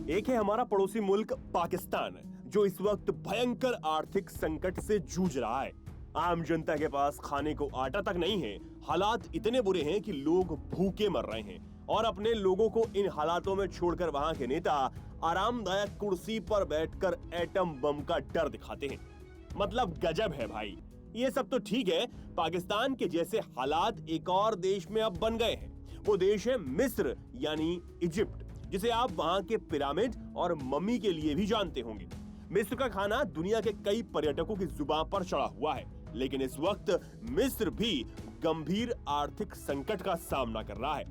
एक है हमारा पड़ोसी मुल्क पाकिस्तान, जो इस वक्त भयंकर आर्थिक संकट से जूझ रहा है। आम जनता के पास खाने को आटा तक नहीं है। हालात इतने बुरे हैं कि लोग भूखे मर रहे हैं और अपने लोगों को इन हालातों में छोड़कर वहां के नेता आरामदायक कुर्सी पर बैठकर एटम बम का डर दिखाते हैं। मतलब गजब है भाई। ये सब तो ठीक है, पाकिस्तान के जैसे हालात एक और देश में अब बन गए हैं। वो देश है मिस्र यानी इजिप्ट, जिसे आप वहां के पिरामिड और मम्मी के लिए भी जानते होंगे। मिस्र का खाना दुनिया के कई पर्यटकों की जुबान पर चढ़ा हुआ है, लेकिन इस वक्त मिस्र भी गंभीर आर्थिक संकट का सामना कर रहा है।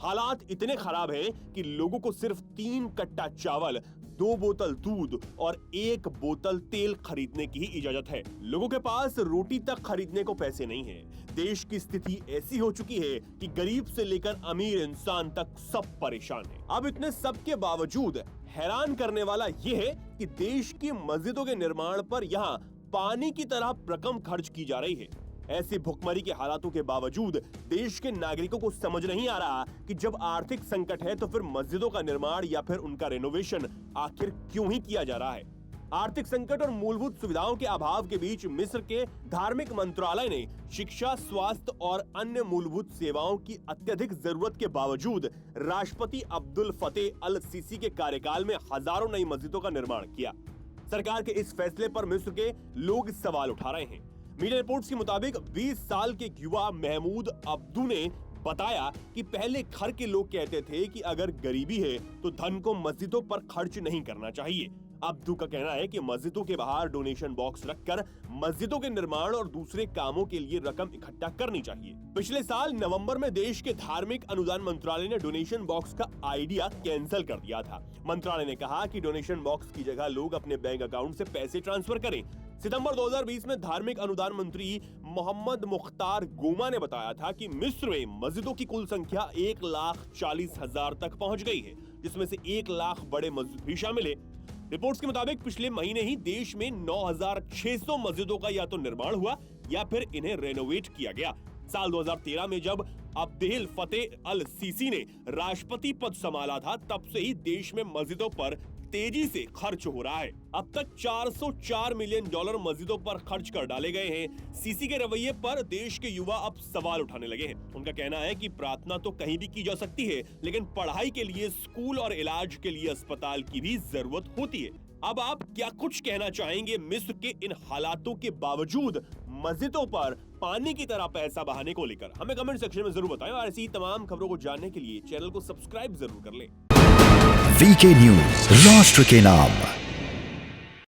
हालात इतने खराब हैं कि लोगों को सिर्फ 3 कट्टा चावल, 2 बोतल दूध और 1 बोतल तेल खरीदने की ही इजाजत है। लोगों के पास रोटी तक खरीदने को पैसे नहीं है। देश की स्थिति ऐसी हो चुकी है कि गरीब से लेकर अमीर इंसान तक सब परेशान है। अब इतने सब के बावजूद हैरान करने वाला यह है कि देश की मस्जिदों के निर्माण पर यहाँ पानी की तरह रकम खर्च की जा रही है। ऐसी भुखमरी के हालातों के बावजूद देश के नागरिकों को समझ नहीं आ रहा कि जब आर्थिक संकट है तो फिर मस्जिदों का निर्माण या फिर उनका रेनोवेशन आखिर क्यों ही किया जा रहा है। आर्थिक संकट और मूलभूत सुविधाओं के अभाव के बीच मिस्र के धार्मिक मंत्रालय ने शिक्षा, स्वास्थ्य और अन्य मूलभूत सेवाओं की अत्यधिक जरूरत के बावजूद राष्ट्रपति अब्दुल फतेह अल सीसी के कार्यकाल में हजारों नई मस्जिदों का निर्माण किया। सरकार के इस फैसले पर मिस्र के लोग सवाल उठा रहे हैं। मीडिया रिपोर्ट्स के मुताबिक 20 साल के युवा महमूद अब्दू ने बताया कि पहले घर के लोग कहते थे कि अगर गरीबी है तो धन को मस्जिदों पर खर्च नहीं करना चाहिए। अब्दू का कहना है कि मस्जिदों के बाहर डोनेशन बॉक्स रखकर मस्जिदों के निर्माण और दूसरे कामों के लिए रकम इकट्ठा करनी चाहिए। पिछले साल नवंबर में देश के धार्मिक अनुदान मंत्रालय ने डोनेशन बॉक्स का आइडिया कैंसिल कर दिया था। मंत्रालय ने कहा कि डोनेशन बॉक्स की जगह लोग अपने बैंक अकाउंट से पैसे ट्रांसफर करें। सितंबर 2020 में धार्मिक अनुदान मंत्री मोहम्मद मुख्तार गोमा ने बताया था कि मिस्र में मस्जिदों की कुल संख्या 1,40,000 तक पहुंच गई है, जिसमें से 1 लाख बड़े मस्जिद भी शामिल है। रिपोर्ट्स के मुताबिक पिछले महीने ही देश में 9,600 मस्जिदों का या तो निर्माण हुआ या फिर इन्हें रेनोवेट किया गया। साल 2013 में जब अब्देल फतेह अल सीसी ने राष्ट्रपति पद संभाला था, तब से ही देश में मस्जिदों पर तेजी से खर्च हो रहा है। अब तक $404 मिलियन मस्जिदों पर खर्च कर डाले गए हैं। सीसी के रवैये पर देश के युवा अब सवाल उठाने लगे हैं। उनका कहना है कि प्रार्थना तो कहीं भी की जा सकती है, लेकिन पढ़ाई के लिए स्कूल और इलाज के लिए अस्पताल की भी जरूरत होती है। अब आप क्या कुछ कहना चाहेंगे मिस्र के इन हालातों के बावजूद मस्जिदों पर पानी की तरह पैसा बहाने को लेकर? हमें कमेंट सेक्शन में जरूर बताएं और ऐसी तमाम खबरों को जानने के लिए चैनल को सब्सक्राइब जरूर कर लें। वीके न्यूज, राष्ट्र के नाम।